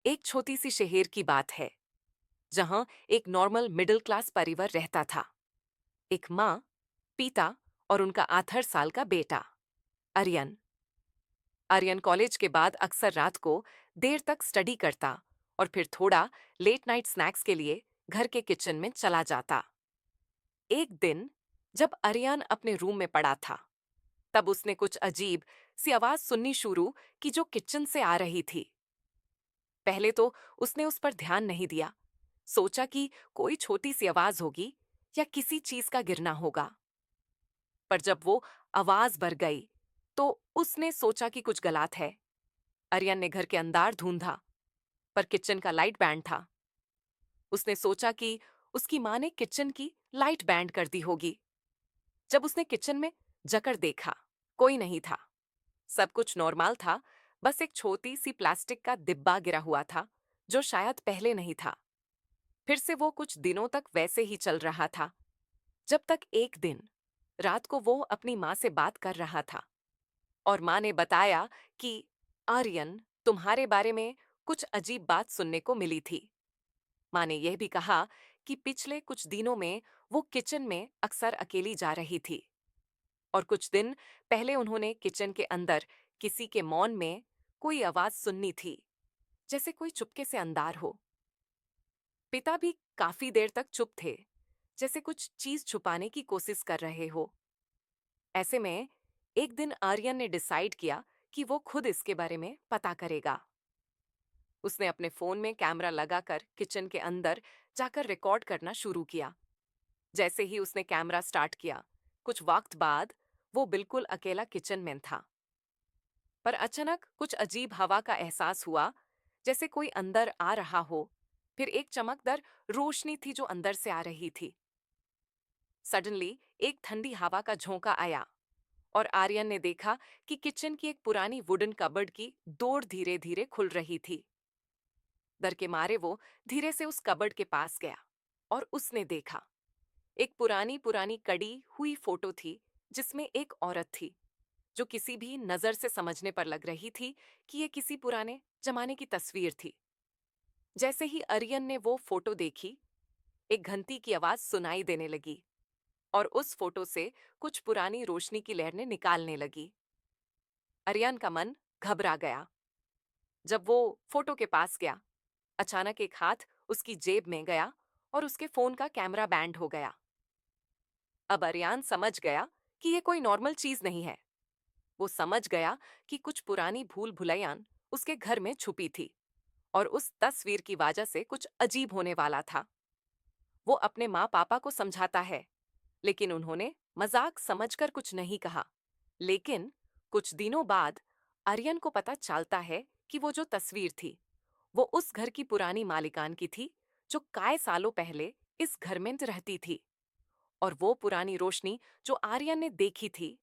एक छोटी सी शहर की बात है जहां एक नॉर्मल मिडिल क्लास परिवार रहता था। एक माँ, पिता और उनका 8 साल का बेटा आर्यन। आर्यन कॉलेज के बाद अक्सर रात को देर तक स्टडी करता और फिर थोड़ा लेट नाइट स्नैक्स के लिए घर के किचन में चला जाता। एक दिन जब आर्यन अपने रूम में पड़ा था, तब उसने कुछ अजीब सी आवाज सुननी शुरू की जो किचन से आ रही थी। पहले तो उसने उस पर ध्यान नहीं दिया, सोचा कि कोई छोटी सी आवाज होगी या किसी चीज का गिरना होगा। पर जब वो आवाज बढ़ गई तो उसने सोचा कि कुछ गलत है। आर्यन ने घर के अंदर ढूंढा, पर किचन का लाइट बैंड था। उसने सोचा कि उसकी माँ ने किचन की लाइट बैंड कर दी होगी। जब उसने किचन में जकड़ देखा, कोई नहीं था। सब कुछ नॉर्मल था, बस एक छोटी सी प्लास्टिक का डिब्बा गिरा हुआ था जो शायद पहले नहीं था। फिर से वो कुछ दिनों तक वैसे ही चल रहा था, जब तक एक दिन रात को वो अपनी माँ से बात कर रहा था और माँ ने बताया कि आर्यन, तुम्हारे बारे में कुछ अजीब बात सुनने को मिली थी। माँ ने यह भी कहा कि पिछले कुछ दिनों में वो किचन में अक्सर अकेली जा रही थी और कुछ दिन पहले उन्होंने किचन के अंदर किसी के मौन में कोई आवाज सुननी थी, जैसे कोई चुपके से अंदर हो। पिता भी काफी देर तक चुप थे, जैसे कुछ चीज छुपाने की कोशिश कर रहे हो। ऐसे में एक दिन आर्यन ने डिसाइड किया कि वो खुद इसके बारे में पता करेगा। उसने अपने फोन में कैमरा लगाकर किचन के अंदर जाकर रिकॉर्ड करना शुरू किया। जैसे ही उसने कैमरा स्टार्ट किया, कुछ वक्त बाद वो बिल्कुल अकेला किचन में था। पर अचानक कुछ अजीब हवा का एहसास हुआ, जैसे कोई अंदर आ रहा हो। फिर एक चमकदार रोशनी थी जो अंदर से आ रही थी। सडनली एक ठंडी हवा का झोंका आया और आर्यन ने देखा कि किचन की एक पुरानी वुडन कबर्ड की डोर धीरे धीरे खुल रही थी। डर के मारे वो धीरे से उस कबर्ड के पास गया और उसने देखा एक पुरानी पुरानी कड़ी हुई फोटो थी, जिसमें एक औरत थी जो किसी भी नजर से समझने पर लग रही थी कि ये किसी पुराने जमाने की तस्वीर थी। जैसे ही आर्यन ने वो फोटो देखी, एक घंटी की आवाज सुनाई देने लगी और उस फोटो से कुछ पुरानी रोशनी की लहरें निकालने लगी। आर्यन का मन घबरा गया। जब वो फोटो के पास गया, अचानक एक हाथ उसकी जेब में गया और उसके फोन का कैमरा बैंड हो गया। अब आर्यन समझ गया कि ये कोई नॉर्मल चीज नहीं है। वो समझ गया कि कुछ पुरानी भूल भुलैया उसके घर में छुपी थी और उस तस्वीर की वजह से कुछ अजीब होने वाला था। वो अपने माँ पापा को समझाता है, लेकिन उन्होंने मजाक समझकर कुछ नहीं कहा। लेकिन कुछ दिनों बाद आर्यन को पता चलता है कि वो जो तस्वीर थी, वो उस घर की पुरानी मालिकान की थी जो कई सालों पहले इस घर में रहती थी। और वो पुरानी रोशनी जो आर्यन ने देखी थी,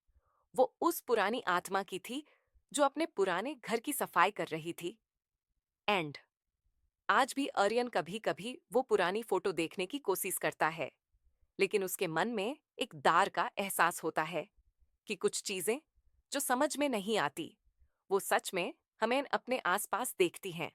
वो उस पुरानी आत्मा की थी जो अपने पुराने घर की सफाई कर रही थी। एंड आज भी आर्यन कभी कभी वो पुरानी फोटो देखने की कोशिश करता है, लेकिन उसके मन में एक दार का एहसास होता है कि कुछ चीजें जो समझ में नहीं आती, वो सच में हमें अपने आसपास देखती हैं।